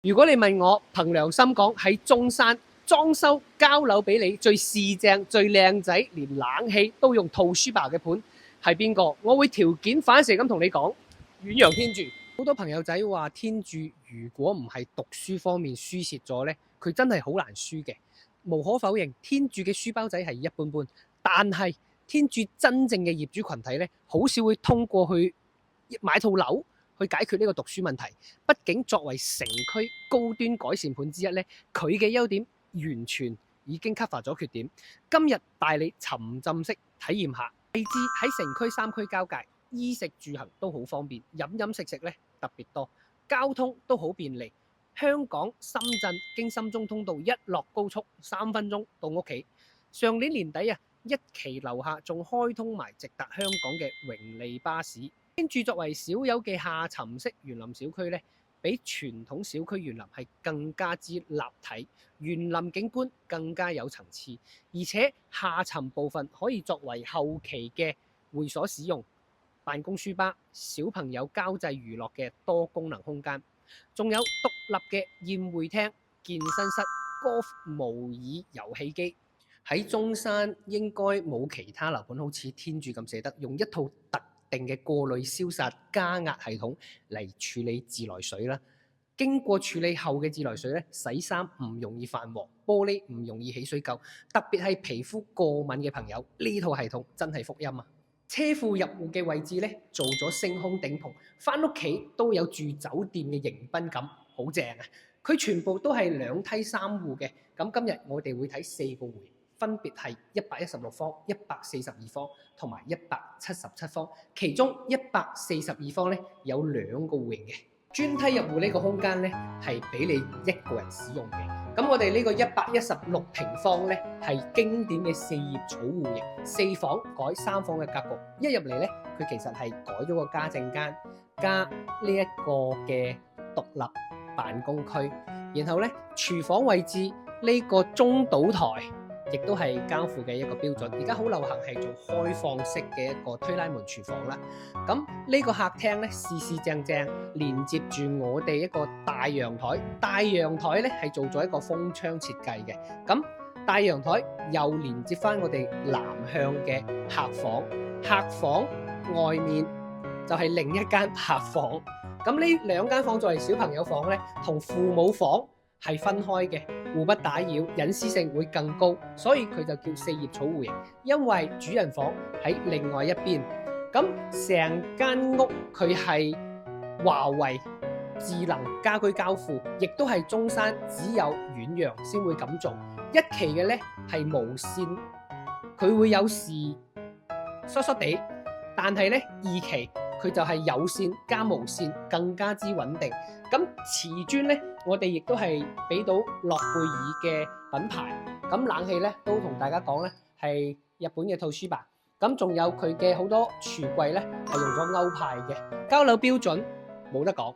如果你問我憑良心講，喺中山裝修交樓俾你最市正最靚仔，連冷氣都用套書吧嘅盤係邊個？我會條件反射咁同你講，遠洋天鑄。好多朋友仔話天鑄如果唔係讀書方面輸蝕咗呢，佢真係好難輸嘅。無可否認，天鑄嘅書包仔係一般般，但係天鑄真正嘅業主群體呢，好少會通過去買套樓去解決呢個讀書問題。畢竟作為城區高端改善盤之一呢，佢嘅優點完全已經 cover 咗缺點。今日帶你沉浸式體驗下，位置喺城區3區交界，衣食住行都好方便，飲飲食食呢特別多，交通都好便利。香港深圳經深中通道一落高速3分鐘到屋企。上年年底啊，一期樓下仲開通埋直達香港嘅榮利巴士。天鑄作為少有嘅下沉式園林小區呢，比傳統小區園林係更加之立體，園林景觀更加有層次，而且下沉部分可以作為後期嘅會所使用、辦公書吧、小朋友交際娛樂嘅多功能空間，仲有獨立嘅宴會廳、健身室、golf 模擬遊戲機。喺中山應該冇其他樓盤好似天鑄咁捨得用一套特定嘅過濾消殺加壓系統嚟處理自來水啦。經過處理後嘅自來水咧，洗衫唔容易泛黃，玻璃唔容易起水垢，特別係皮膚過敏嘅朋友，呢套系統真係福音啊！車庫入戶嘅位置咧，做咗星空頂棚，返屋企都有住酒店嘅迎賓感，好正啊！佢全部都係2梯3戶嘅。咁今日我哋會睇4個戶型，分別係116方、142方同埋177方，其中142方咧有2個戶型嘅。專梯入戶呢個空間咧係俾你一個人使用嘅。咁我哋呢個116平方咧係經典嘅4葉草戶型，4房改3房嘅格局。一入嚟咧，佢其實係改咗個家政間加呢一個嘅獨立辦公區，然後咧廚房位置呢個中島台，亦都係交付嘅一個標準。而家好流行係做開放式嘅一個推拉門廚房啦。咁呢個客廳咧，四正正連接住我哋一個大陽台。大陽台咧係做咗一個風窗設計嘅。咁大陽台又連接翻我哋南向嘅客房。客房外面就係另一間客房。咁呢2間房作為小朋友房咧，同父母房係分開嘅，互不打擾，隱私性會更高，所以佢就叫4葉草戶型。因為主人房喺另外一邊，咁成間屋佢係華為智能家居交付，亦都係中山只有遠洋先會咁做。一期嘅呢係無線，佢會有時疏疏地，但係呢2期佢就係有線加無線，更加之穩定。咁瓷磚呢，我哋亦都係俾到諾貝爾嘅品牌。咁冷氣呢，都同大家講呢係日本嘅 Toshiba。咁仲有佢嘅好多櫥櫃呢，係用咗歐派嘅，交樓標準冇得講。